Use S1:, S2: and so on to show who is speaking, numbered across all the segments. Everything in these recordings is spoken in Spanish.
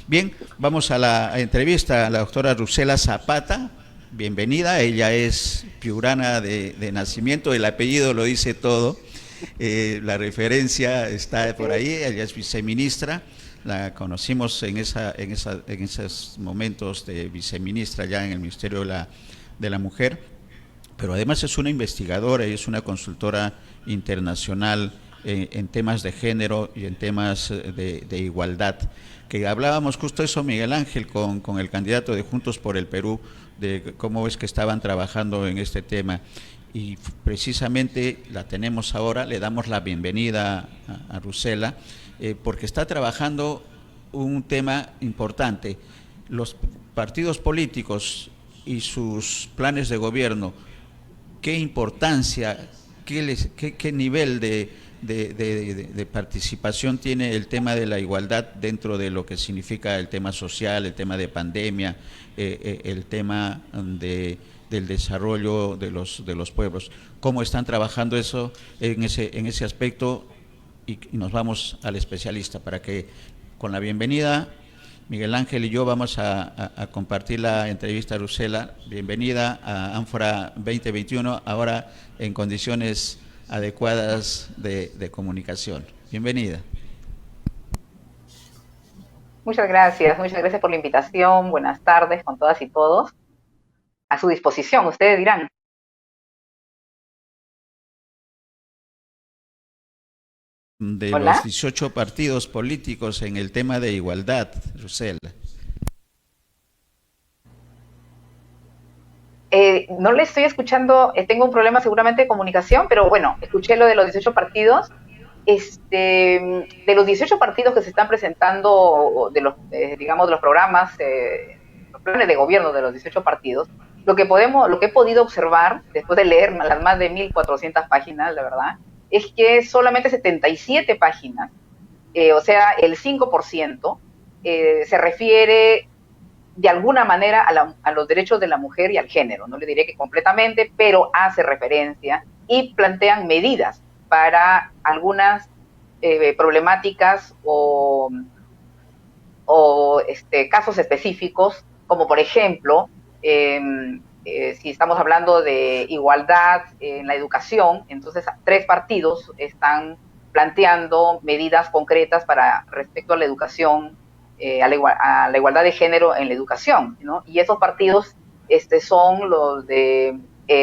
S1: Bien, vamos a la entrevista a la doctora Rusela Zapata. Bienvenida, ella es piurana de nacimiento, el apellido lo dice todo, la referencia está por ahí, ella es viceministra, la conocimos en esos momentos de viceministra ya en el Ministerio de la Mujer, pero además es una investigadora y es una consultora internacional en temas de género y en temas de igualdad. Que hablábamos justo eso, Miguel Ángel, con el candidato de Juntos por el Perú, de cómo es que estaban trabajando en este tema. Y precisamente la tenemos ahora, le damos la bienvenida a Rusela, porque está trabajando un tema importante. Los partidos políticos y sus planes de gobierno, qué importancia, qué nivel de participación tiene el tema de la igualdad dentro de lo que significa el tema social, el tema de pandemia, el tema del desarrollo de los pueblos. ¿Cómo están trabajando eso en ese aspecto? Y nos vamos al especialista para que, con la bienvenida, Miguel Ángel y yo vamos a compartir la entrevista a Rusela. Bienvenida a Ánfora 2021, ahora en condiciones adecuadas de comunicación. Bienvenida.
S2: Muchas gracias por la invitación. Buenas tardes con todas y todos. A su disposición, ustedes dirán.
S1: De los
S2: Hola.
S1: 18 partidos políticos en el tema de igualdad, Rusela.
S2: No le estoy escuchando, tengo un problema seguramente de comunicación, pero bueno, escuché lo de los 18 partidos. De los 18 partidos que se están presentando, digamos, de los programas, los planes de gobierno de los 18 partidos, lo que he podido observar, después de leer las más de 1.400 páginas, la verdad, es que solamente 77 páginas, o sea, el 5%, se refiere de alguna manera a los derechos de la mujer y al género. No le diré que completamente, pero hace referencia y plantean medidas para algunas problemáticas o casos específicos, como por ejemplo, si estamos hablando de igualdad en la educación, entonces 3 partidos están planteando medidas concretas para respecto a la educación, a la igualdad de género en la educación, ¿no? Y esos partidos son los de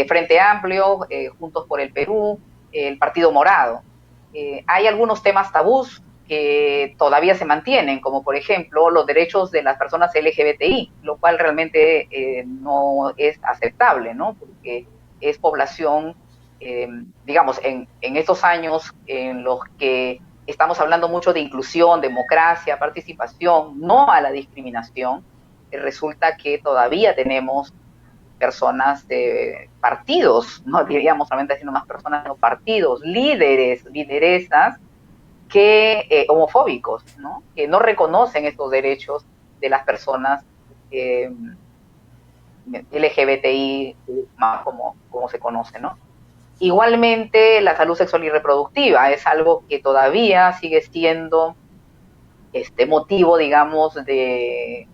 S2: Frente Amplio, Juntos por el Perú, el Partido Morado. Hay algunos temas tabús que todavía se mantienen, como por ejemplo los derechos de las personas LGBTI, lo cual realmente no es aceptable, ¿no? Porque es población, digamos, en estos años en los que estamos hablando mucho de inclusión, democracia, participación, no a la discriminación, resulta que todavía tenemos personas de partidos, no diríamos solamente haciendo más personas, sino partidos, líderes, lideresas, homofóbicos, ¿no? Que no reconocen estos derechos de las personas eh, LGBTI, como se conoce, ¿no? Igualmente, la salud sexual y reproductiva es algo que todavía sigue siendo motivo, digamos, de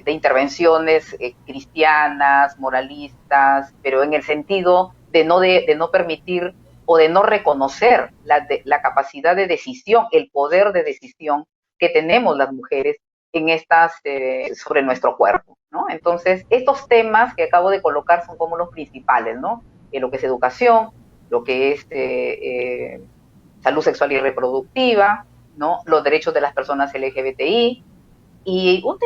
S2: intervenciones cristianas, moralistas, pero en el sentido de no permitir o de no reconocer la capacidad de decisión, el poder de decisión que tenemos las mujeres en sobre nuestro cuerpo, ¿no? Entonces, estos temas que acabo de colocar son como los principales, ¿no? Lo que es educación, lo que es salud sexual y reproductiva, ¿no? Los derechos de las personas LGBTI, y un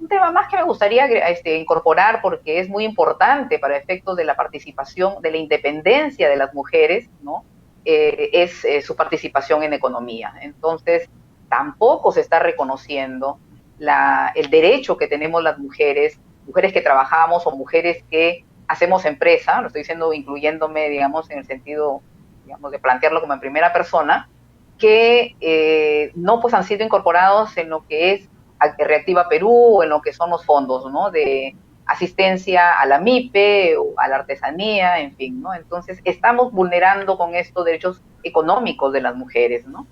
S2: tema más que me gustaría incorporar porque es muy importante para efectos de la participación, de la independencia de las mujeres, ¿no? Es su participación en economía. Entonces, tampoco se está reconociendo el derecho que tenemos las mujeres, mujeres que trabajamos o mujeres que hacemos empresa, lo estoy diciendo incluyéndome, digamos, en el sentido, digamos, de plantearlo como en primera persona, que no pues han sido incorporados en lo que es Reactiva Perú o en lo que son los fondos, ¿no? De asistencia a la MIPE, o a la artesanía, en fin, ¿no? Entonces, estamos vulnerando con estos derechos económicos de las mujeres, ¿no?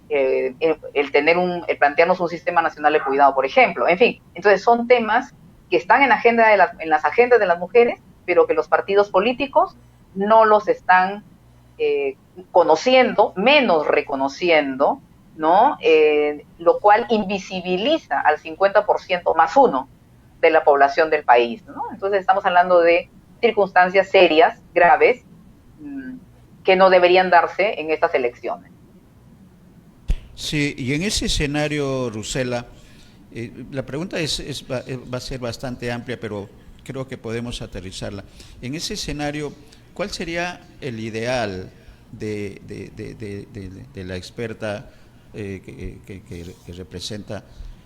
S2: el plantearnos un sistema nacional de cuidado, por ejemplo. En fin, entonces son temas que están en las agendas de las mujeres, pero que los partidos políticos no los están conociendo, menos reconociendo, ¿no? Lo cual invisibiliza al 50% más uno de la población del país, ¿no? Entonces estamos hablando de circunstancias serias, graves, que no deberían darse en estas elecciones.
S1: Sí, y en ese escenario, Rusela, la pregunta va a ser bastante amplia, pero creo que podemos aterrizarla. En ese escenario, ¿cuál sería el ideal de la experta que representa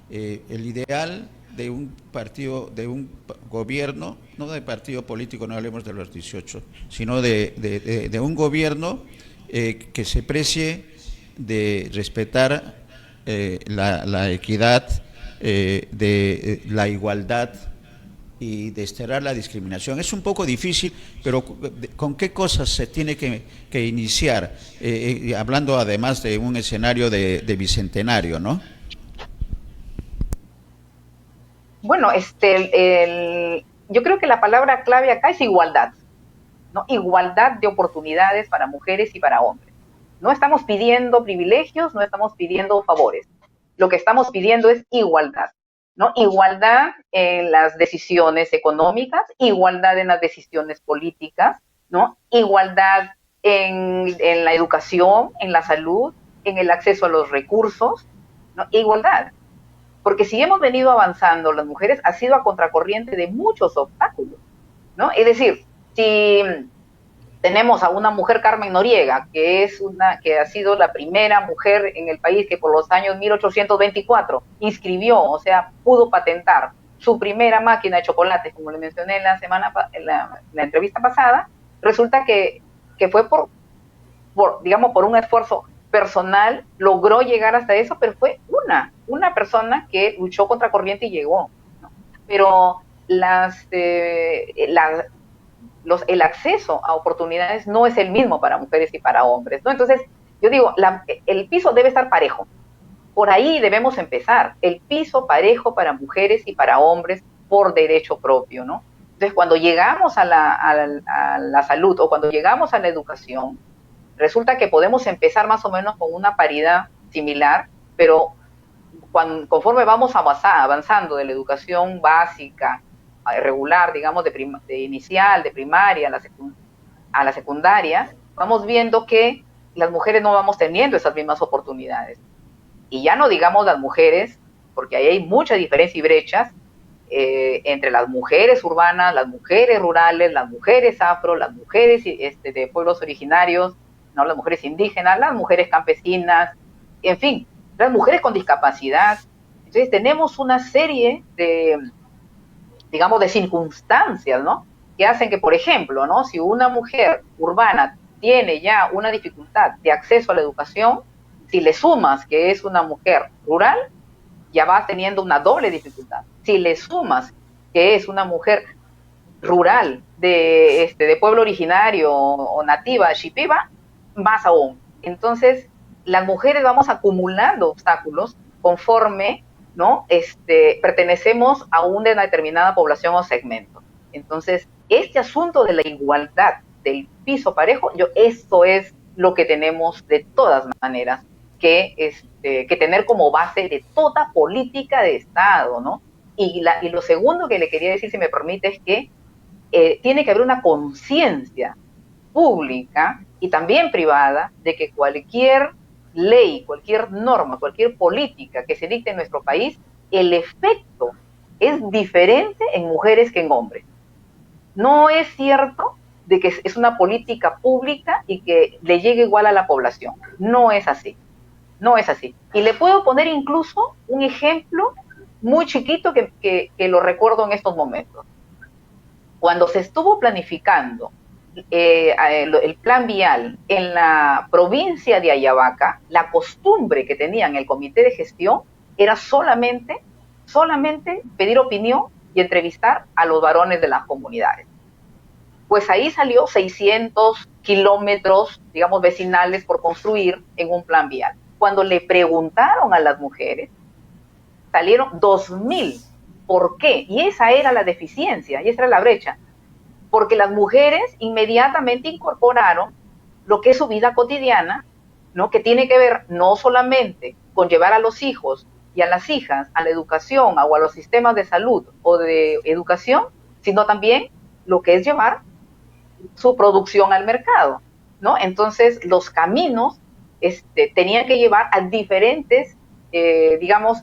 S1: el ideal de un partido, de un gobierno, no de partido político, no hablemos de los 18, sino de un gobierno que se precie de respetar la equidad, de la igualdad y desterrar la discriminación? Es un poco difícil, pero ¿con qué cosas se tiene que iniciar? Hablando además de un escenario de bicentenario, ¿no?
S2: Bueno, yo creo que la palabra clave acá es igualdad, ¿no? Igualdad de oportunidades para mujeres y para hombres. No estamos pidiendo privilegios, no estamos pidiendo favores. Lo que estamos pidiendo es igualdad, ¿no? Igualdad en las decisiones económicas, igualdad en las decisiones políticas, ¿no? Igualdad en la educación, en la salud, en el acceso a los recursos, ¿no? Igualdad. Porque si hemos venido avanzando las mujeres, ha sido a contracorriente de muchos obstáculos, ¿no? Es decir, si tenemos a una mujer, Carmen Noriega, que ha sido la primera mujer en el país que por los años 1824 inscribió, o sea, pudo patentar su primera máquina de chocolates, como le mencioné en la entrevista pasada. Resulta que fue digamos, por un esfuerzo personal, logró llegar hasta eso, pero fue una persona que luchó contra corriente y llegó, ¿no? Pero el acceso a oportunidades no es el mismo para mujeres y para hombres, ¿no? Entonces, yo digo, el piso debe estar parejo. Por ahí debemos empezar, el piso parejo para mujeres y para hombres por derecho propio, ¿no? Entonces, cuando llegamos a la salud o cuando llegamos a la educación, resulta que podemos empezar más o menos con una paridad similar, pero conforme vamos avanzando de la educación básica, regular, digamos, de inicial, de primaria a la secundaria, vamos viendo que las mujeres no vamos teniendo esas mismas oportunidades. Y ya no digamos las mujeres, porque ahí hay mucha diferencia y brechas entre las mujeres urbanas, las mujeres rurales, las mujeres afro, las mujeres de pueblos originarios, ¿no? Las mujeres indígenas, las mujeres campesinas, en fin, las mujeres con discapacidad. Entonces tenemos una serie digamos, de circunstancias, ¿no? Que hacen que, por ejemplo, ¿no? Si una mujer urbana tiene ya una dificultad de acceso a la educación, si le sumas que es una mujer rural, ya vas teniendo una doble dificultad. Si le sumas que es una mujer rural de pueblo originario o nativa shipiba, más aún. Entonces, las mujeres vamos acumulando obstáculos conforme, ¿no? Pertenecemos a una determinada población o segmento. Entonces, este asunto de la igualdad del piso parejo, esto es lo que tenemos de todas maneras que tener como base de toda política de Estado, ¿no? Y lo segundo que le quería decir, si me permite, es que tiene que haber una conciencia pública y también privada de que cualquier ley, cualquier norma, cualquier política que se dicte en nuestro país, el efecto es diferente en mujeres que en hombres. No es cierto de que es una política pública y que le llegue igual a la población. No es así. No es así. Y le puedo poner incluso un ejemplo muy chiquito que lo recuerdo en estos momentos. Cuando se estuvo planificando el plan vial en la provincia de Ayabaca, la costumbre que tenían el comité de gestión era solamente pedir opinión y entrevistar a los varones de las comunidades. Pues ahí salió 600 kilómetros, digamos, vecinales por construir en un plan vial. cuando le preguntaron a las mujeres, salieron 2.000. ¿Por qué? Y esa era la deficiencia, y esa era la brecha. Porque las mujeres inmediatamente incorporaron lo que es su vida cotidiana, ¿no? Que tiene que ver no solamente con llevar a los hijos y a las hijas a la educación o a los sistemas de salud o de educación, sino también lo que es llevar su producción al mercado, ¿no? Entonces, los caminos tenían que llevar a diferentes, digamos,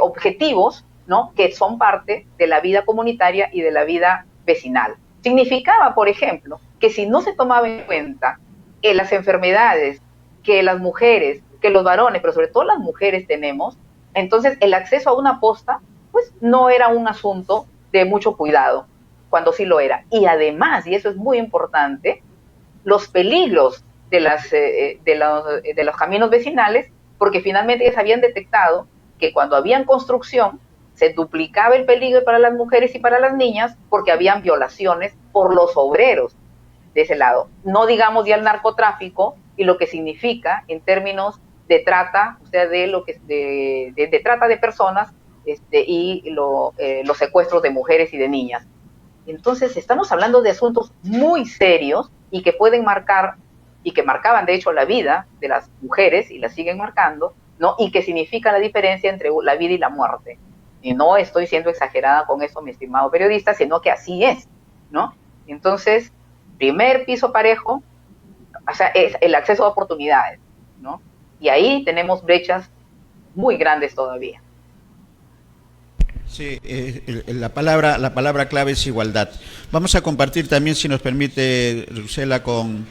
S2: objetivos, ¿no? Que son parte de la vida comunitaria y de la vida vecinal. Significaba, por ejemplo, que si no se tomaba en cuenta las enfermedades que las mujeres, que los varones, pero sobre todo las mujeres tenemos, entonces el acceso a una posta, pues no era un asunto de mucho cuidado, cuando sí lo era. Y además, y eso es muy importante, los peligros de los caminos vecinales, porque finalmente ya se habían detectado que cuando habían construcción, se duplicaba el peligro para las mujeres y para las niñas porque habían violaciones por los obreros de ese lado. No digamos ya el narcotráfico y lo que significa en términos de trata, o sea, de trata de personas y los secuestros de mujeres y de niñas. Entonces, estamos hablando de asuntos muy serios y que pueden marcar, y que marcaban de hecho la vida de las mujeres y la siguen marcando, ¿no? Y que significan la diferencia entre la vida y la muerte. Y no estoy siendo exagerada con eso, mi estimado periodista, sino que así es, ¿no? Entonces, primer piso parejo, o sea, es el acceso a oportunidades, ¿no? Y ahí tenemos brechas muy grandes todavía.
S1: Sí, la palabra clave es igualdad. Vamos a compartir también, si nos permite, Rusela, con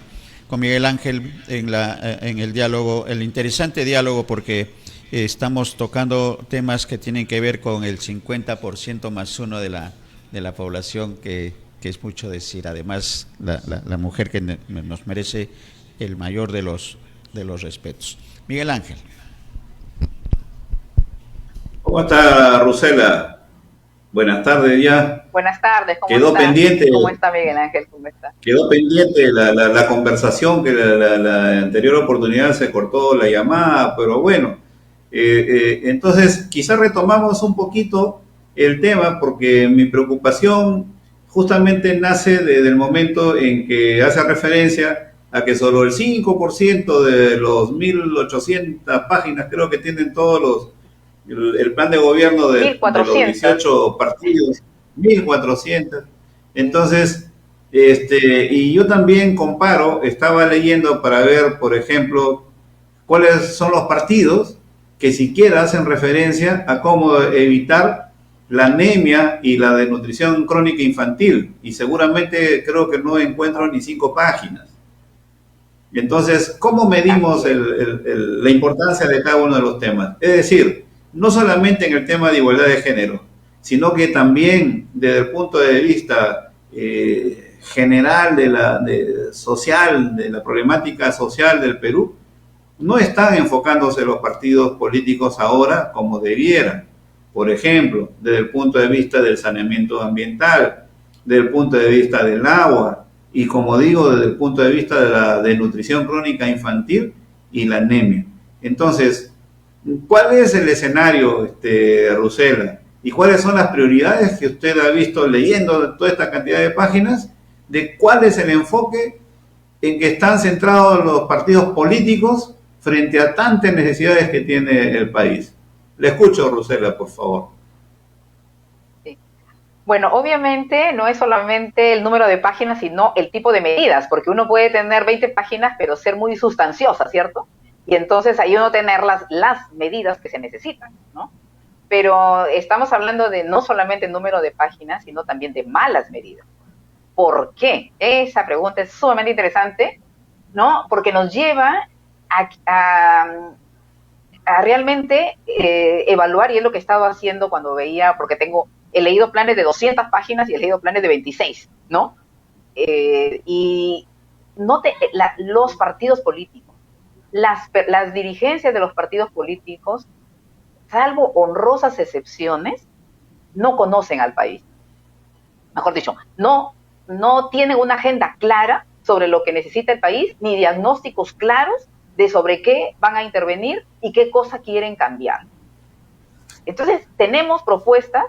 S1: Miguel Ángel en el diálogo, el interesante diálogo, porque estamos tocando temas que tienen que ver con el 50% más uno de la población, que es mucho decir. Además, la mujer que nos merece el mayor de los respetos. Miguel Ángel.
S3: ¿Cómo está, Rusela? Buenas tardes ya.
S2: Buenas tardes, ¿cómo
S3: Quedó
S2: está?
S3: pendiente.
S2: ¿Cómo está Miguel Ángel? ¿Cómo está?
S3: Quedó pendiente la conversación, que la anterior oportunidad se cortó la llamada, pero bueno, entonces quizás retomamos un poquito el tema, porque mi preocupación justamente nace desde el momento en que hace referencia a que solo el 5% de los 1.800 páginas, creo que tienen todos el plan de gobierno de los 18 partidos, 1.400. Entonces, y yo también comparo, estaba leyendo para ver, por ejemplo, cuáles son los partidos que siquiera hacen referencia a cómo evitar la anemia y la desnutrición crónica infantil, y seguramente creo que no encuentro ni 5 páginas. Entonces, ¿cómo medimos la importancia de cada uno de los temas? Es decir, no solamente en el tema de igualdad de género, sino que también desde el punto de vista general social, de la problemática social del Perú, no están enfocándose los partidos políticos ahora como debieran. Por ejemplo, desde el punto de vista del saneamiento ambiental, desde el punto de vista del agua, y como digo, desde el punto de vista de la desnutrición crónica infantil y la anemia. Entonces, ¿cuál es el escenario, Rusela? ¿Y cuáles son las prioridades que usted ha visto leyendo toda esta cantidad de páginas? ¿De cuál es el enfoque en que están centrados los partidos políticos frente a tantas necesidades que tiene el país? Le escucho, Rusela, por favor.
S2: Sí. Bueno, obviamente no es solamente el número de páginas, sino el tipo de medidas, porque uno puede tener 20 páginas, pero ser muy sustanciosa, ¿cierto? Y entonces ahí uno tener las medidas que se necesitan, ¿no? Pero estamos hablando de no solamente el número de páginas, sino también de malas medidas. ¿Por qué? Esa pregunta es sumamente interesante, ¿no? Porque nos lleva a realmente evaluar, y es lo que he estado haciendo cuando veía, porque he leído planes de 200 páginas y he leído planes de 26, ¿no? Y los partidos políticos, las dirigencias de los partidos políticos, salvo honrosas excepciones, no conocen al país. Mejor dicho, no tienen una agenda clara sobre lo que necesita el país, ni diagnósticos claros de sobre qué van a intervenir y qué cosa quieren cambiar. Entonces, tenemos propuestas,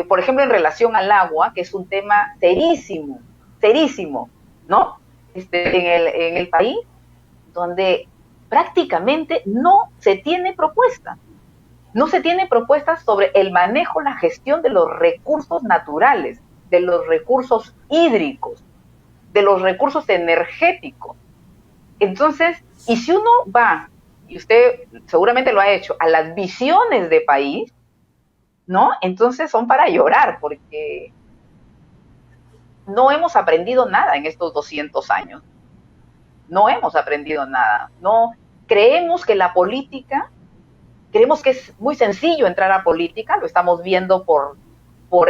S2: por ejemplo, en relación al agua, que es un tema serísimo, serísimo, ¿no? En el país, donde prácticamente no se tiene propuesta. No se tiene propuestas sobre el manejo, la gestión de los recursos naturales, de los recursos hídricos, de los recursos energéticos. Entonces, y si uno va, y usted seguramente lo ha hecho, a las visiones de país, ¿no? Entonces son para llorar, porque no hemos aprendido nada en estos 200 años. No hemos aprendido nada. No creemos que la política, creemos que es muy sencillo entrar a política, lo estamos viendo por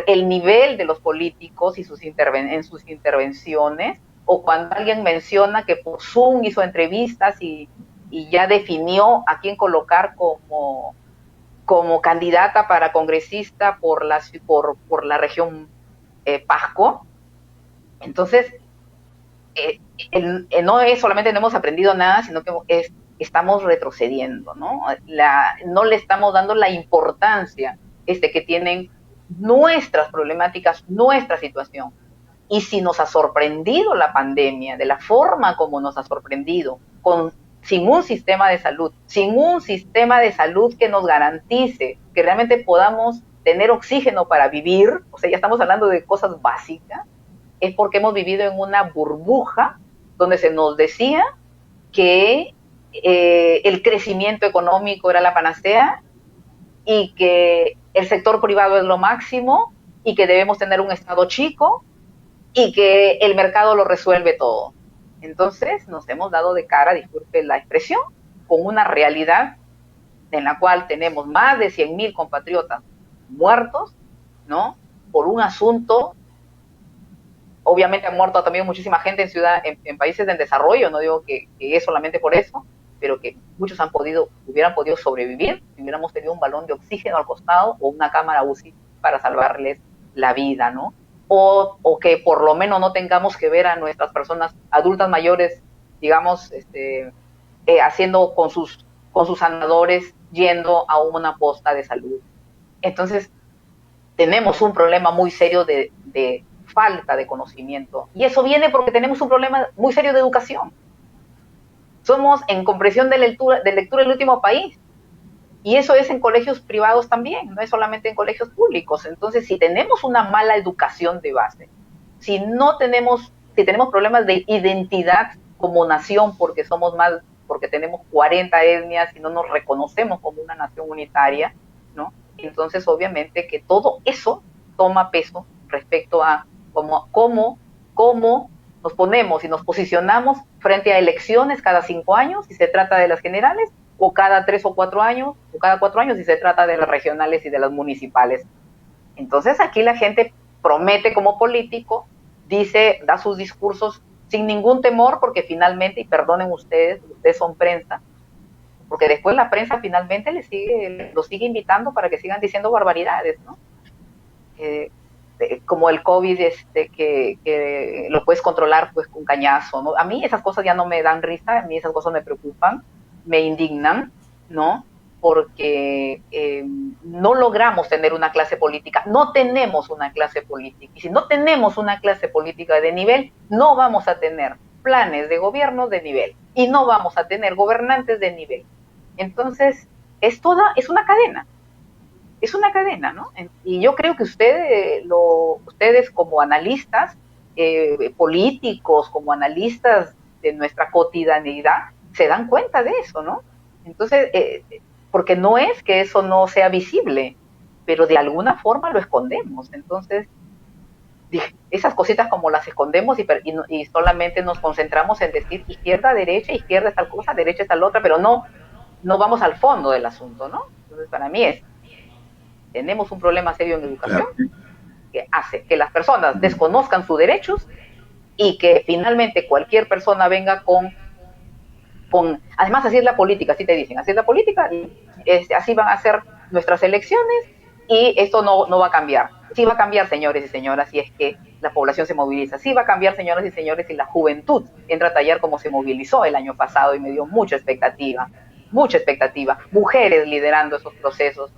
S2: el nivel de los políticos y en sus intervenciones, o cuando alguien menciona que por Zoom hizo entrevistas y ya definió a quién colocar como candidata para congresista por la región Pasco. Entonces, no es solamente no hemos aprendido nada, sino que estamos retrocediendo, ¿no? No le estamos dando la importancia que tienen nuestras problemáticas, nuestra situación. Y si nos ha sorprendido la pandemia, de la forma como nos ha sorprendido, sin un sistema de salud, que nos garantice que realmente podamos tener oxígeno para vivir, o sea, ya estamos hablando de cosas básicas, es porque hemos vivido en una burbuja donde se nos decía que el crecimiento económico era la panacea y que el sector privado es lo máximo y que debemos tener un Estado chico y que el mercado lo resuelve todo. Entonces nos hemos dado de cara, disculpe la expresión, con una realidad en la cual tenemos más de 100.000 compatriotas muertos, ¿no? Por un asunto. Obviamente ha muerto también muchísima gente en países en desarrollo, no digo que es solamente por eso, pero que muchos hubieran podido sobrevivir si hubiéramos tenido un balón de oxígeno al costado o una cámara UCI para salvarles la vida, ¿no? O que por lo menos no tengamos que ver a nuestras personas adultas mayores, digamos, haciendo con sus sanadores, yendo a una posta de salud. Entonces, tenemos un problema muy serio de falta de conocimiento. Y eso viene porque tenemos un problema muy serio de educación. Somos en comprensión de lectura el último país. Y eso es en colegios privados también, no es solamente en colegios públicos. Entonces, si tenemos una mala educación de base, si tenemos problemas de identidad como nación, porque tenemos 40 etnias y no nos reconocemos como una nación unitaria, ¿no? Entonces, obviamente que todo eso toma peso respecto a cómo nos ponemos y nos posicionamos frente a elecciones cada 5 años, si se trata de las generales, o cada 3 o 4 años, o cada 4 años si se trata de las regionales y de las municipales. Entonces aquí la gente promete como político, da sus discursos sin ningún temor, porque finalmente, y perdonen ustedes son prensa, porque después la prensa finalmente los sigue invitando para que sigan diciendo barbaridades, ¿no? Como el COVID, que lo puedes controlar pues con cañazo, ¿no? A mí esas cosas ya no me dan risa, a mí esas cosas me preocupan, me indignan, ¿no? Porque no logramos tener una clase política, no tenemos una clase política, y si no tenemos una clase política de nivel, no vamos a tener planes de gobierno de nivel, y no vamos a tener gobernantes de nivel. Entonces, es una cadena, ¿no? Y yo creo que ustedes como analistas políticos, como analistas de nuestra cotidianidad, se dan cuenta de eso, ¿no? Entonces, porque no es que eso no sea visible, pero de alguna forma lo escondemos. Entonces, esas cositas como las escondemos y solamente nos concentramos en decir izquierda es tal cosa, derecha es tal otra, pero no vamos al fondo del asunto, ¿no? Entonces, para mí tenemos un problema serio en educación, claro, que hace que las personas desconozcan sus derechos y que finalmente cualquier persona venga además así es la política, así te dicen, así es la política, así van a ser nuestras elecciones y esto no va a cambiar. Sí va a cambiar, señores y señoras, y es que la población se moviliza. Sí va a cambiar, señoras y señores, si la juventud entra a tallar como se movilizó el año pasado y me dio mucha expectativa. Mucha expectativa. Mujeres liderando esos procesos.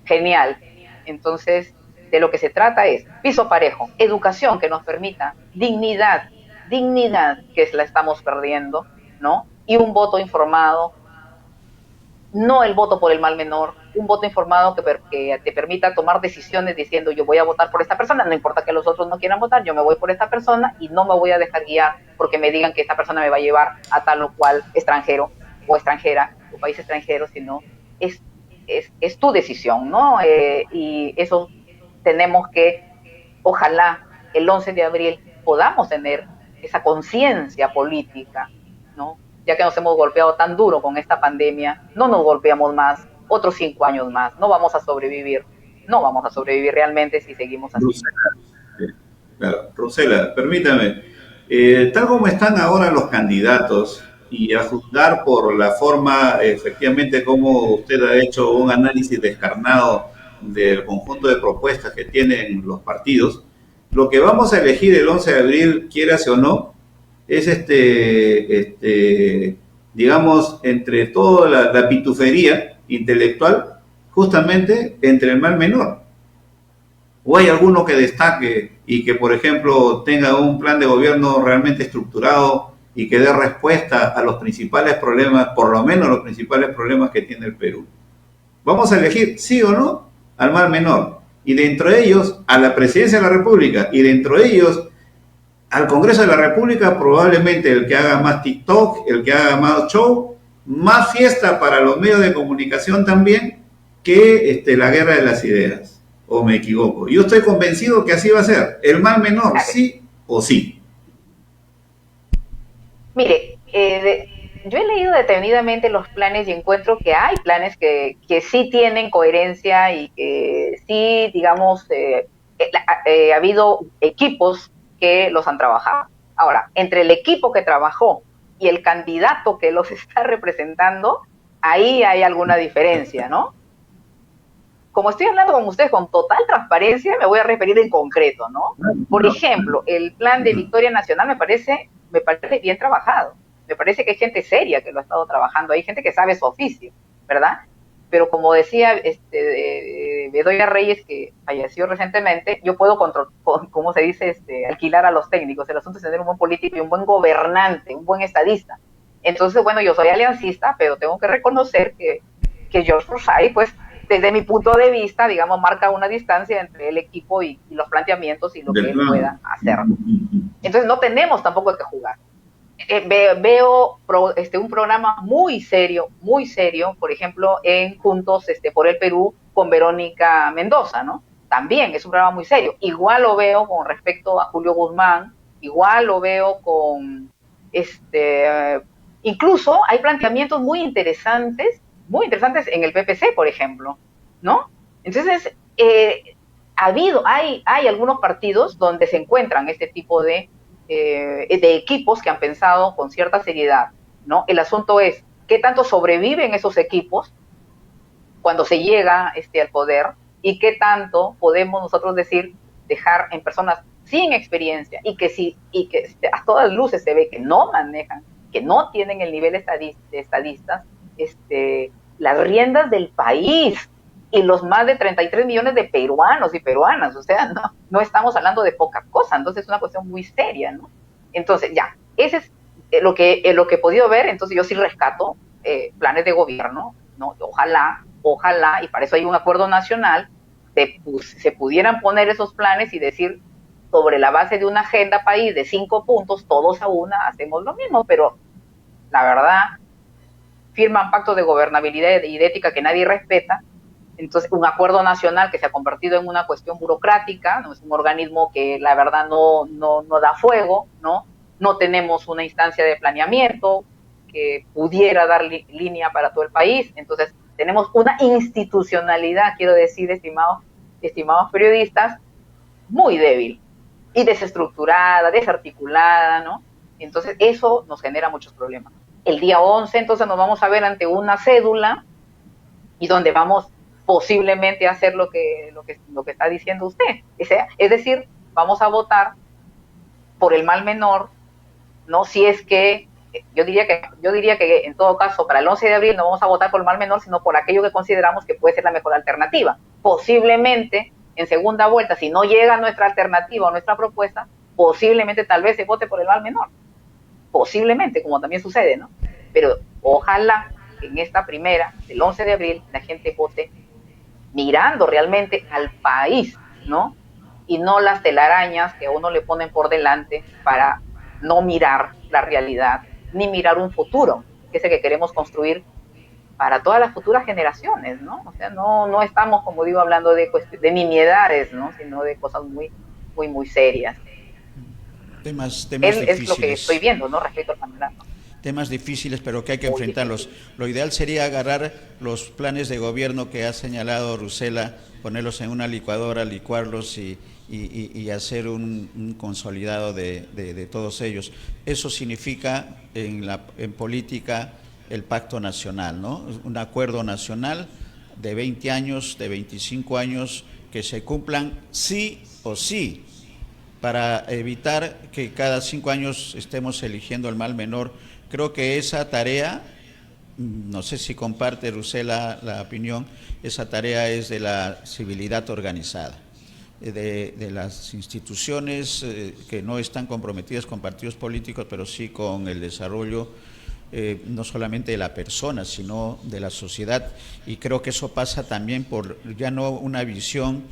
S2: Genial. Entonces, de lo que se trata es piso parejo, educación que nos permita dignidad, que la estamos perdiendo, ¿no? Y un voto informado, no el voto por el mal menor, un voto informado que te permita tomar decisiones diciendo yo voy a votar por esta persona, no importa que los otros no quieran votar, yo me voy por esta persona y no me voy a dejar guiar porque me digan que esta persona me va a llevar a tal o cual extranjero o extranjera o país extranjero, sino es tu decisión, ¿no? Y eso tenemos que, ojalá el 11 de abril podamos tener esa conciencia política, ¿no? Ya que nos hemos golpeado tan duro con esta pandemia, no nos golpeamos más, otros 5 años más, no vamos a sobrevivir realmente si seguimos así.
S3: Claro, Rosela, permítame, tal como están ahora los candidatos, y a juzgar por la forma, efectivamente, como usted ha hecho un análisis descarnado del conjunto de propuestas que tienen los partidos, lo que vamos a elegir el 11 de abril, quieras o no, es digamos, entre toda la pitufería intelectual, justamente entre el mal menor. ¿O hay alguno que destaque y que, por ejemplo, tenga un plan de gobierno realmente estructurado y que dé respuesta a los principales problemas, por lo menos los principales problemas que tiene el Perú? Vamos a elegir, sí o no, al mal menor. Y dentro de ellos, a la Presidencia de la República. Y dentro de ellos, al Congreso de la República, probablemente el que haga más TikTok, el que haga más show, más fiesta para los medios de comunicación también, que la guerra de las ideas. ¿O me equivoco? Yo estoy convencido que así va a ser. El mal menor, sí o sí.
S2: Mire, yo he leído detenidamente los planes y encuentro que hay planes que sí tienen coherencia y que sí, digamos, ha habido equipos que los han trabajado. Ahora, entre el equipo que trabajó y el candidato que los está representando, ahí hay alguna diferencia, ¿no? Como estoy hablando con ustedes con total transparencia, me voy a referir en concreto, ¿no? Por ejemplo, el plan de Victoria Nacional me parece bien trabajado. Me parece que hay gente seria que lo ha estado trabajando. Hay gente que sabe su oficio, ¿verdad? Pero como decía Bedoya Reyes, que falleció recientemente, yo puedo, ¿cómo se dice? Alquilar a los técnicos. El asunto es tener un buen político y un buen gobernante, un buen estadista. Entonces, bueno, yo soy aliancista, pero tengo que reconocer que George Forsyth, pues, desde mi punto de vista, digamos, marca una distancia entre el equipo y los planteamientos y lo que él pueda hacer. Entonces no tenemos tampoco que jugar. Veo un programa muy serio, por ejemplo, en Juntos por el Perú con Verónica Mendoza, ¿no? También es un programa muy serio. Igual lo veo con respecto a Julio Guzmán, igual lo veo con incluso hay planteamientos muy interesantes en el PPC, por ejemplo, ¿no? Entonces, hay algunos partidos donde se encuentran este tipo de equipos que han pensado con cierta seriedad, ¿no? El asunto es, ¿qué tanto sobreviven esos equipos cuando se llega al poder? ¿Y qué tanto podemos nosotros dejar en personas sin experiencia y que a todas luces se ve que no manejan, que no tienen el nivel de estadistas, las riendas del país y los más de 33 millones de peruanos y peruanas? O sea, no estamos hablando de poca cosa, entonces es una cuestión muy seria, ¿no? Entonces, ya, ese es lo que he podido ver. Entonces yo sí rescato planes de gobierno, ¿no? Ojalá, y para eso hay un acuerdo nacional, se pudieran poner esos planes y decir, sobre la base de una agenda país de 5 puntos, todos a una hacemos lo mismo, pero la verdad, firman pactos de gobernabilidad y de ética que nadie respeta. Entonces, un acuerdo nacional que se ha convertido en una cuestión burocrática, ¿no? Es un organismo que la verdad no da fuego, ¿no? No tenemos una instancia de planeamiento que pudiera dar línea para todo el país. Entonces, tenemos una institucionalidad, quiero decir, estimados periodistas, muy débil y desestructurada, desarticulada, ¿no? Entonces, eso nos genera muchos problemas. El día 11, entonces, nos vamos a ver ante una cédula y donde vamos posiblemente a hacer lo que está diciendo usted. Es decir, vamos a votar por el mal menor, ¿no? Si es que yo diría que en todo caso para el 11 de abril no vamos a votar por el mal menor, sino por aquello que consideramos que puede ser la mejor alternativa. Posiblemente en segunda vuelta, si no llega nuestra alternativa o nuestra propuesta, posiblemente tal vez se vote por el mal menor. Posiblemente, como también sucede, ¿no? Pero ojalá que en esta primera, el 11 de abril, la gente vote mirando realmente al país, ¿no? Y no las telarañas que a uno le ponen por delante para no mirar la realidad, ni mirar un futuro, que es el que queremos construir para todas las futuras generaciones, ¿no? O sea, no estamos, como digo, hablando de nimiedades, ¿no? Sino de cosas muy serias.
S1: Temas
S2: Es lo que estoy
S1: difíciles.
S2: viendo, ¿no? Respecto al panorama.
S1: Temas difíciles, pero que hay que
S2: Muy
S1: enfrentarlos.
S2: difícil.
S1: Lo ideal sería agarrar los planes de gobierno que ha señalado Rusela, ponerlos en una licuadora, licuarlos y hacer un consolidado de todos ellos. Eso significa en política el pacto nacional, ¿no? Un acuerdo nacional de 20 años, de 25 años, que se cumplan sí o sí, para evitar que cada 5 años estemos eligiendo el mal menor. Creo que esa tarea, no sé si comparte Rusela la opinión, esa tarea es de la civilidad organizada, de las instituciones que no están comprometidas con partidos políticos, pero sí con el desarrollo no solamente de la persona, sino de la sociedad. Y creo que eso pasa también por ya no una visión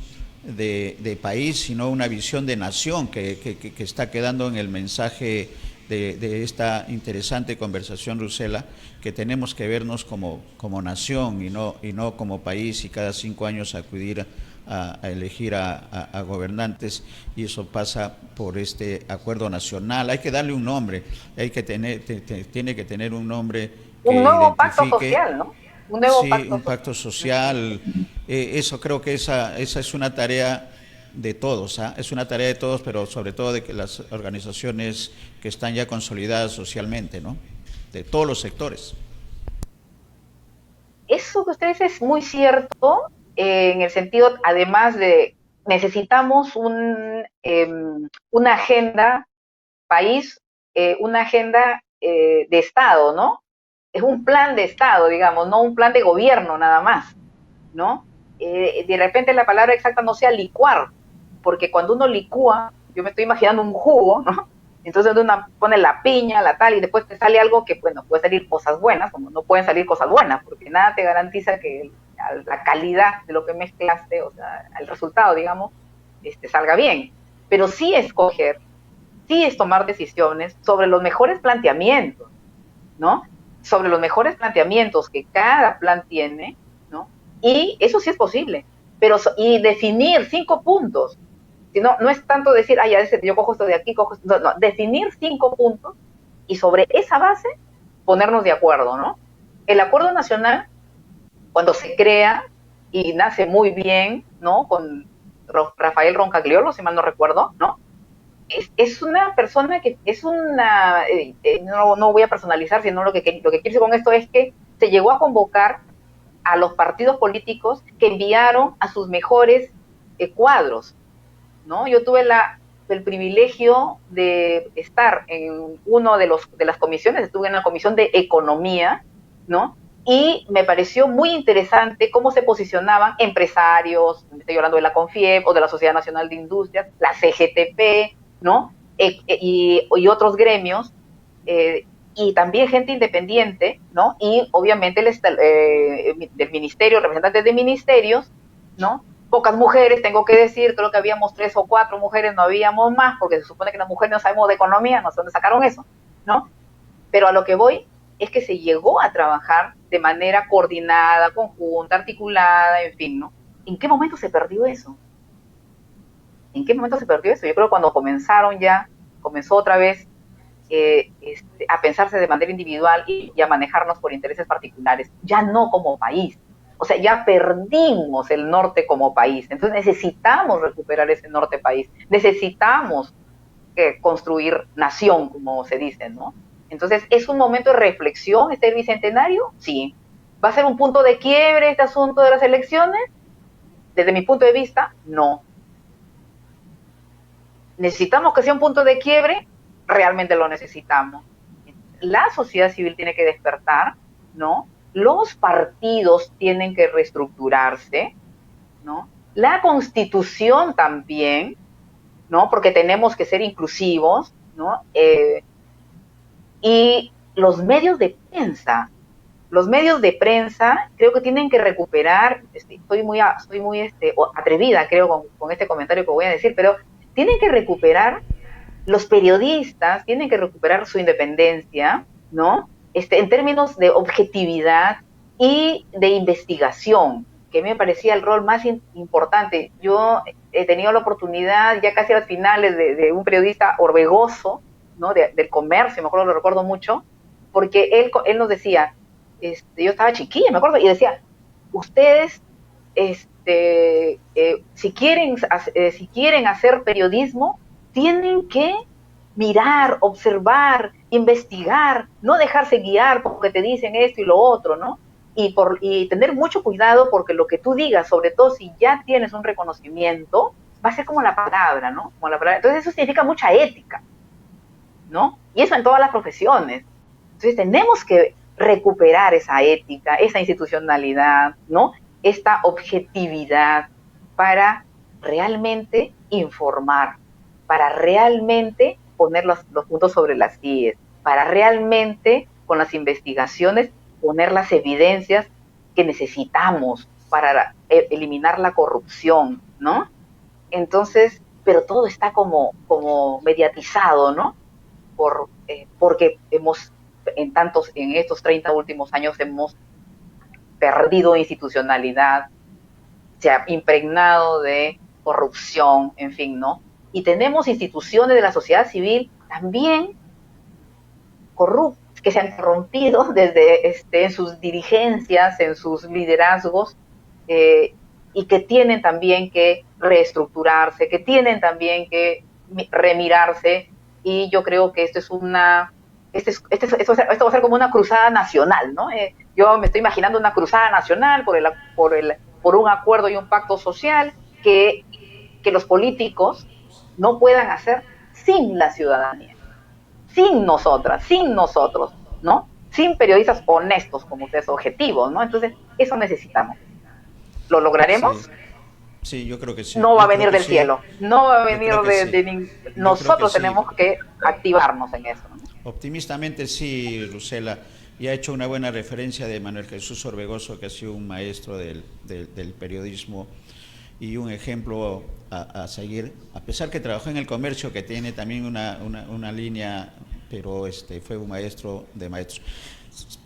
S1: de país, sino una visión de nación que está quedando en el mensaje de esta interesante conversación, Rusela, que tenemos que vernos como nación y no como país, y cada 5 años acudir a elegir a gobernantes, y eso pasa por este acuerdo nacional. Hay que darle un nombre, tiene que tener un nombre que
S2: Un nuevo pacto
S1: identifique.
S2: social, ¿no? Un nuevo
S1: Sí,
S2: pacto
S1: un
S2: social.
S1: pacto social. Eso creo que esa es una tarea de todos, ¿ah? Es una tarea de todos, pero sobre todo de que las organizaciones que están ya consolidadas socialmente, ¿no? De todos los sectores.
S2: Eso que usted dice es muy cierto, en el sentido, además de, necesitamos una agenda país, una agenda de Estado, ¿no? Es un plan de Estado, digamos, no un plan de gobierno nada más, ¿no? De repente la palabra exacta no sea licuar, porque cuando uno licúa, yo me estoy imaginando un jugo, ¿no? Entonces uno pone la piña, la tal, y después te sale algo que, bueno, puede salir cosas buenas, como no pueden salir cosas buenas, porque nada te garantiza que la calidad de lo que mezclaste, o sea, el resultado, digamos, salga bien. Pero sí escoger, sí es tomar decisiones sobre los mejores planteamientos, ¿no? Sobre los mejores planteamientos que cada plan tiene, ¿no? Y eso sí es posible, pero y definir 5 puntos. Si no, no es tanto decir, ah, ya yo cojo esto de aquí, cojo esto, no, definir 5 puntos y sobre esa base ponernos de acuerdo, ¿no? El acuerdo nacional, cuando se crea y nace muy bien, ¿no? Con Rafael Roncagliolo, si mal no recuerdo, ¿no? Es una persona que es una, no voy a personalizar, sino lo que quiero decir con esto es que se llegó a convocar a los partidos políticos que enviaron a sus mejores cuadros, ¿no? Yo tuve el privilegio de estar en uno de las comisiones, estuve en la comisión de economía, ¿no? Y me pareció muy interesante cómo se posicionaban empresarios, estoy hablando de la CONFIEP o de la Sociedad Nacional de Industrias, la CGTP, ¿no? Y otros gremios, y también gente independiente, ¿no? Y obviamente del ministerio, representantes de ministerios, ¿no? Pocas mujeres, tengo que decir, creo que habíamos 3 o 4 mujeres, no habíamos más, porque se supone que las mujeres no sabemos de economía, no sé dónde sacaron eso, ¿no? Pero a lo que voy es que se llegó a trabajar de manera coordinada, conjunta, articulada, en fin, ¿no? ¿En qué momento se perdió eso? ¿En qué momento se perdió eso? Yo creo que cuando comenzó otra vez a pensarse de manera individual y a manejarnos por intereses particulares, ya no como país. O sea, ya perdimos el norte como país. Entonces necesitamos recuperar ese norte país. Necesitamos construir nación, como se dice, ¿no? Entonces, ¿es un momento de reflexión este bicentenario? Sí. ¿Va a ser un punto de quiebre este asunto de las elecciones? Desde mi punto de vista, no. necesitamos que sea un punto de quiebre, realmente lo necesitamos. La sociedad civil tiene que despertar, ¿no? Los partidos tienen que reestructurarse, ¿no? La Constitución también, ¿no? Porque tenemos que ser inclusivos, ¿no? Y los medios de prensa creo que tienen que recuperar, estoy muy atrevida creo con este comentario que voy a decir, pero tienen que recuperar, los periodistas tienen que recuperar su independencia, ¿no? En términos de objetividad y de investigación, que a mí me parecía el rol más importante. Yo he tenido la oportunidad, ya casi a las finales, de un periodista Orbegoso, ¿no? Del Comercio, me acuerdo, lo recuerdo mucho, porque él nos decía, yo estaba chiquilla, me acuerdo, y decía, ustedes, si quieren hacer periodismo, tienen que mirar, observar, investigar, no dejarse guiar porque te dicen esto y lo otro, ¿no? Y tener mucho cuidado, porque lo que tú digas, sobre todo si ya tienes un reconocimiento, va a ser como la palabra, ¿no? Como la palabra. Entonces eso significa mucha ética, ¿no? Y eso en todas las profesiones. Entonces tenemos que recuperar esa ética, esa institucionalidad, ¿no? Esta objetividad para realmente informar, para realmente poner los puntos sobre las IES, para realmente con las investigaciones poner las evidencias que necesitamos para eliminar la corrupción, ¿no? Entonces, pero todo está como mediatizado, ¿no? Porque en estos 30 últimos años hemos perdido institucionalidad, se ha impregnado de corrupción, en fin, ¿no? Y tenemos instituciones de la sociedad civil también que se han corrompido desde en sus dirigencias, en sus liderazgos, y que tienen también que reestructurarse, que tienen también que remirarse, y yo creo que esto va a ser como una cruzada nacional, ¿no? Yo me estoy imaginando una cruzada nacional por un acuerdo y un pacto social que los políticos no puedan hacer sin la ciudadanía, sin nosotras, sin nosotros, ¿no? Sin periodistas honestos, como ustedes, objetivos, ¿no? Entonces, eso necesitamos. ¿Lo lograremos?
S1: Sí, sí, yo creo que sí.
S2: No va a
S1: Yo creo
S2: venir
S1: que
S2: del
S1: sí.
S2: cielo, no va a venir
S1: Yo creo que sí.
S2: nosotros
S1: Yo creo que
S2: tenemos que activarnos en eso, ¿no?
S1: Optimistamente sí, Rusela. Y ha hecho una buena referencia de Manuel Jesús Orbegoso, que ha sido un maestro del periodismo y un ejemplo a seguir, a pesar que trabajó en el comercio, que tiene también una línea, pero fue un maestro de maestros.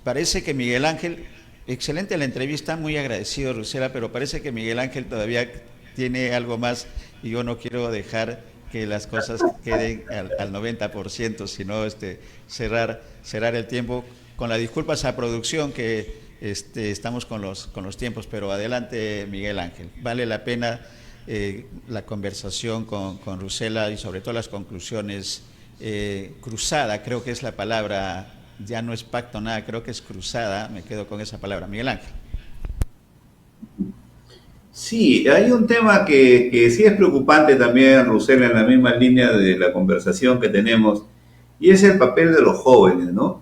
S1: Parece que Miguel Ángel, excelente la entrevista, muy agradecido, Rusela, pero parece que Miguel Ángel todavía tiene algo más y yo no quiero dejar que las cosas queden al 90%, sino cerrar el tiempo, con las disculpas a producción que estamos con los tiempos, pero adelante, Miguel Ángel. Vale la pena la conversación con Rusela y sobre todo las conclusiones. Cruzada, creo que es la palabra, ya no es pacto nada, creo que es cruzada, me quedo con esa palabra. Miguel Ángel.
S3: Sí, hay un tema que sí es preocupante también, Rusela, en la misma línea de la conversación que tenemos, y es el papel de los jóvenes, ¿no?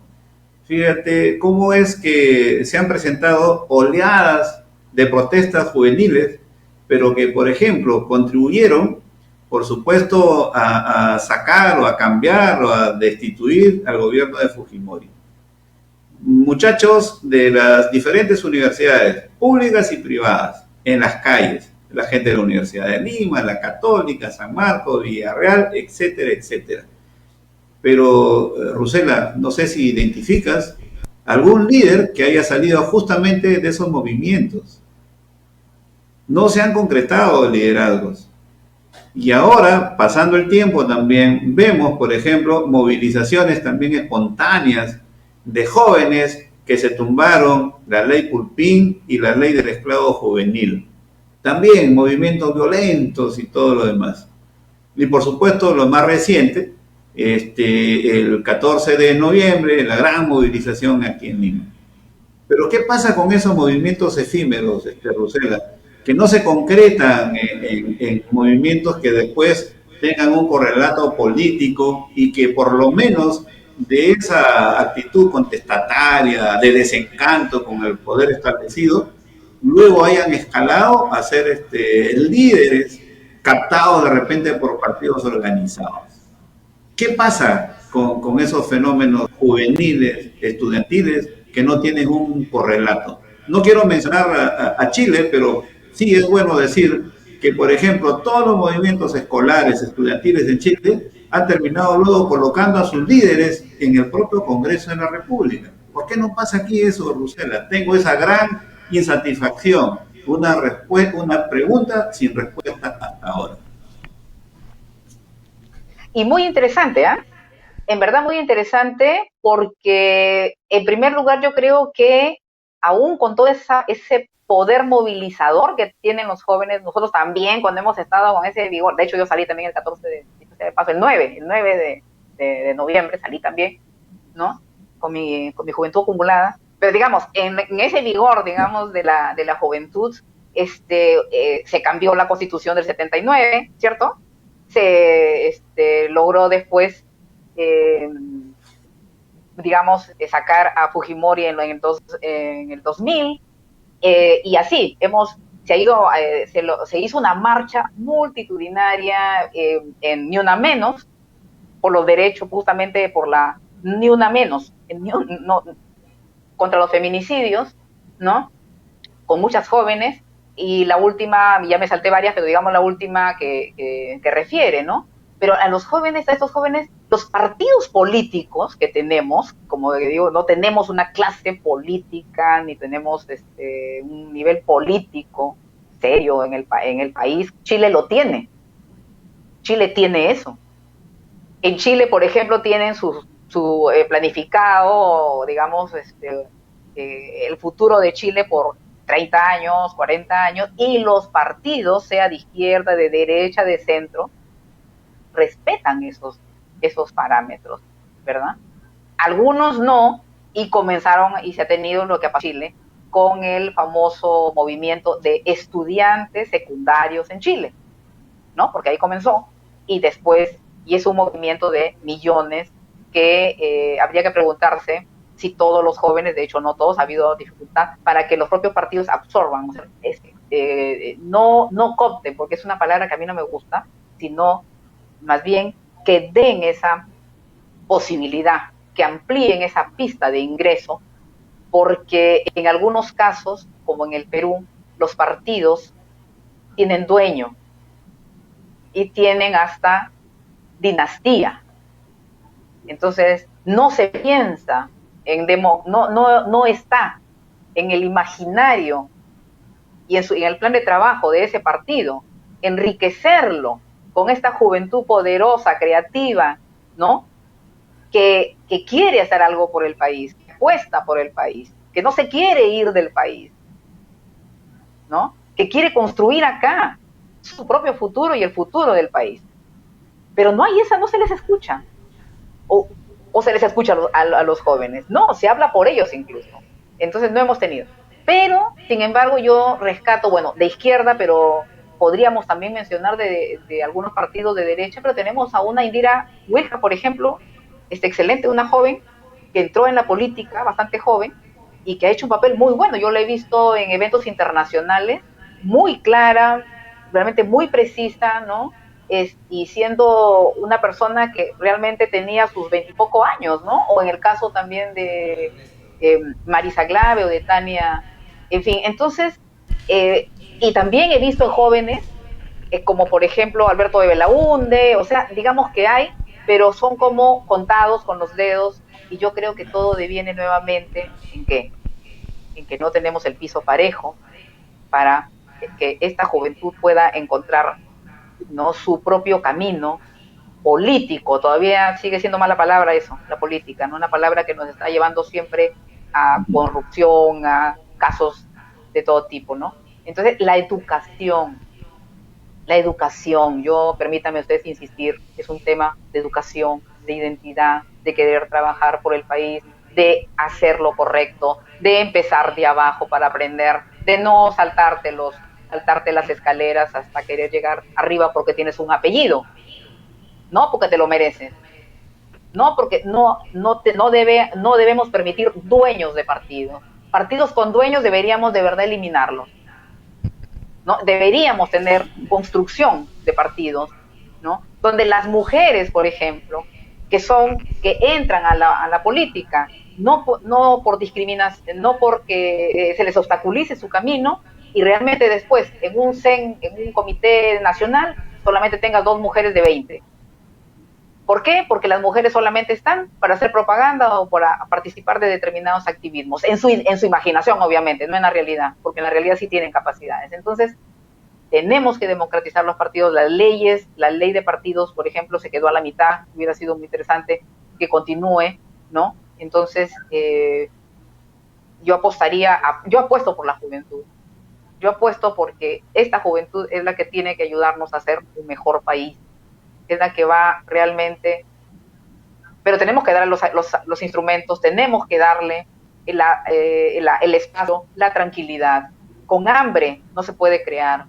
S3: Fíjate cómo es que se han presentado oleadas de protestas juveniles, pero que, por ejemplo, contribuyeron, por supuesto, a sacar o a cambiar o a destituir al gobierno de Fujimori. Muchachos de las diferentes universidades, públicas y privadas, en las calles, la gente de la Universidad de Lima, la Católica, San Marcos, Villarreal, etcétera, etcétera. Pero, Rusela, no sé si identificas algún líder que haya salido justamente de esos movimientos. No se han concretado liderazgos. Y ahora, pasando el tiempo, también vemos, por ejemplo, movilizaciones también espontáneas de jóvenes que se tumbaron la ley Pulpín y la ley del esclavo juvenil. También movimientos violentos y todo lo demás. Y por supuesto, lo más reciente, el 14 de noviembre, la gran movilización aquí en Lima. Pero ¿qué pasa con esos movimientos efímeros, Rusela? Que no se concretan en movimientos que después tengan un correlato político y que por lo menos de esa actitud contestataria, de desencanto con el poder establecido, luego hayan escalado a ser líderes captados de repente por partidos organizados. ¿Qué pasa con esos fenómenos juveniles, estudiantiles, que no tienen un correlato? No quiero mencionar a Chile, pero sí es bueno decir que, por ejemplo, todos los movimientos escolares, estudiantiles en Chile han terminado luego colocando a sus líderes en el propio Congreso de la República. ¿Por qué no pasa aquí eso, Rusela? Tengo esa gran insatisfacción, una pregunta sin respuesta hasta ahora.
S2: Y muy interesante, ¿ah? En verdad muy interesante, porque en primer lugar yo creo que aún con todo ese poder movilizador que tienen los jóvenes, nosotros también cuando hemos estado con ese vigor, de hecho yo salí también el 14 de paso, el 9 de noviembre salí también, ¿no? Con mi juventud acumulada, pero digamos, en ese vigor, digamos, de la juventud, se cambió la Constitución del 79, ¿cierto? Se logró después, digamos, sacar a Fujimori en el 2000, y así se hizo una marcha multitudinaria en Ni Una Menos, por los derechos, justamente por la Ni Una Menos, no, contra los feminicidios, ¿no? Con muchas jóvenes, y la última, ya me salté varias, pero digamos la última que refiere, ¿no? Pero a estos jóvenes, los partidos políticos que tenemos, como digo, no tenemos una clase política, ni tenemos un nivel político serio en el país. Chile lo tiene. Chile tiene eso. En Chile, por ejemplo, tienen su planificado, digamos, el futuro de Chile por 30 años, 40 años, y los partidos, sea de izquierda, de derecha, de centro, respetan esos parámetros, ¿verdad? Algunos no, y se ha tenido lo que pasa en Chile con el famoso movimiento de estudiantes secundarios en Chile, ¿no? Porque ahí comenzó, y es un movimiento de millones que habría que preguntarse si todos los jóvenes, de hecho no todos, ha habido dificultad para que los propios partidos absorban, o sea, no coopten, porque es una palabra que a mí no me gusta, sino más bien que den esa posibilidad, que amplíen esa pista de ingreso, porque en algunos casos, como en el Perú, los partidos tienen dueño y tienen hasta dinastía. Entonces, no se piensa no está en el imaginario y en el plan de trabajo de ese partido enriquecerlo con esta juventud poderosa, creativa, ¿no? Que quiere hacer algo por el país, que apuesta por el país, que no se quiere ir del país, ¿no? Que quiere construir acá su propio futuro y el futuro del país. Pero no se les escucha. O se les escucha a los jóvenes. No, se habla por ellos incluso. Entonces no hemos tenido. Pero, sin embargo, yo rescato, bueno, de izquierda, pero podríamos también mencionar de algunos partidos de derecha, pero tenemos a una Indira Huelga, por ejemplo, excelente, una joven que entró en la política, bastante joven, y que ha hecho un papel muy bueno. Yo la he visto en eventos internacionales, muy clara, realmente muy precisa, ¿no? Y siendo una persona que realmente tenía sus 20 y poco años, ¿no? O en el caso también de Marisa Glave o de Tania, en fin. Entonces, y también he visto jóvenes, como por ejemplo Alberto de Belaúnde, o sea, digamos que hay, pero son como contados con los dedos, y yo creo que todo deviene nuevamente en que no tenemos el piso parejo para que esta juventud pueda encontrar, ¿no?, su propio camino político. Todavía sigue siendo mala palabra eso, la política, ¿no? Una palabra que nos está llevando siempre a corrupción, a casos de todo tipo, ¿no? Entonces, la educación, permítame ustedes insistir, es un tema de educación, de identidad, de querer trabajar por el país, de hacer lo correcto, de empezar de abajo para aprender, de no saltarte las escaleras hasta querer llegar arriba porque tienes un apellido, no porque te lo mereces, no porque no debemos permitir dueños de partidos. Partidos con dueños deberíamos de verdad eliminarlos. ¿No? Deberíamos tener construcción de partidos, ¿no? Donde las mujeres, por ejemplo, que entran a la política, no por discriminación, no porque se les obstaculice su camino, y realmente después en un comité nacional solamente tenga 2 mujeres de 20. ¿Por qué? Porque las mujeres solamente están para hacer propaganda o para participar de determinados activismos, en su imaginación, obviamente, no en la realidad, porque en la realidad sí tienen capacidades. Entonces, tenemos que democratizar los partidos, las leyes, la ley de partidos, por ejemplo, se quedó a la mitad, hubiera sido muy interesante que continúe, ¿no? Entonces, yo apuesto por la juventud, yo apuesto porque esta juventud es la que tiene que ayudarnos a hacer un mejor país, es la que va realmente, pero tenemos que darle los instrumentos, tenemos que darle el espacio, la tranquilidad. Con hambre no se puede crear.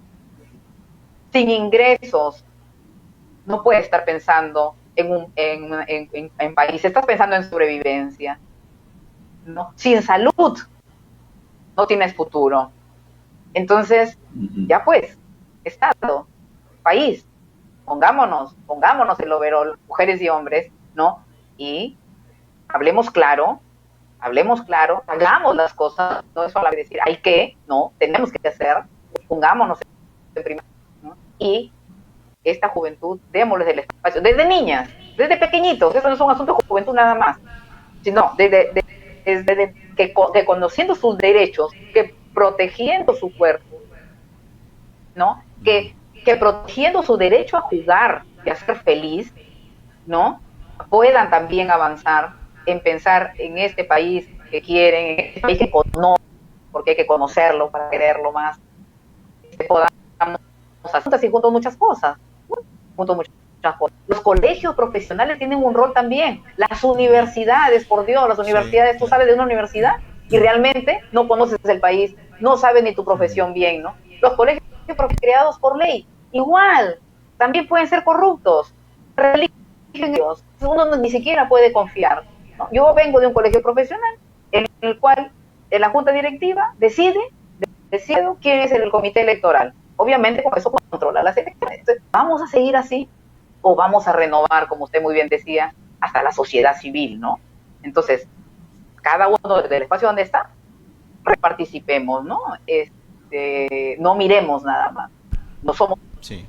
S2: Sin ingresos no puedes estar pensando en país, estás pensando en sobrevivencia, ¿no? Sin salud no tienes futuro. Entonces, ya pues, Estado, país, pongámonos el overol, mujeres y hombres, ¿no? Y hablemos claro, hagamos las cosas, no es solamente decir, hay que, no, tenemos que hacer, pongámonos en primer, ¿no? Y esta juventud, démosles el espacio, desde niñas, desde pequeñitos, eso no es un asunto de juventud nada más, sino desde que conociendo sus derechos, que protegiendo su cuerpo, ¿no? Que protegiendo su derecho a jugar y a ser feliz, ¿no? Puedan también avanzar en pensar en este país que quieren, en este país que conocen, porque hay que conocerlo para quererlo más, que podamos hacer juntos muchas cosas, Los colegios profesionales tienen un rol también, las universidades, por Dios, las universidades, sí, tú sabes de una universidad y realmente no conoces el país, no sabes ni tu profesión bien, ¿no? Los colegios creados por ley, igual, también pueden ser corruptos, religiosos, uno ni siquiera puede confiar, ¿no? Yo vengo de un colegio profesional en el cual la junta directiva decide quién es el comité electoral. Obviamente con eso controla las elecciones. Entonces, ¿vamos a seguir así? ¿O vamos a renovar, como usted muy bien decía, hasta la sociedad civil, ¿no? Entonces, cada uno del espacio donde está, participemos, ¿no? No miremos nada más. No somos...
S1: Sí,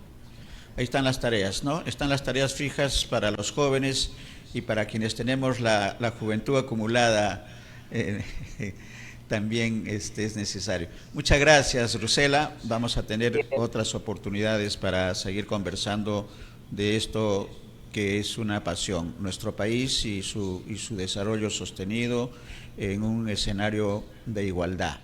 S1: ahí están las tareas, ¿no? Están las tareas fijas para los jóvenes y para quienes tenemos la juventud acumulada, también es necesario. Muchas gracias, Rosela. Vamos a tener otras oportunidades para seguir conversando de esto que es una pasión, nuestro país y su desarrollo sostenido en un escenario de igualdad.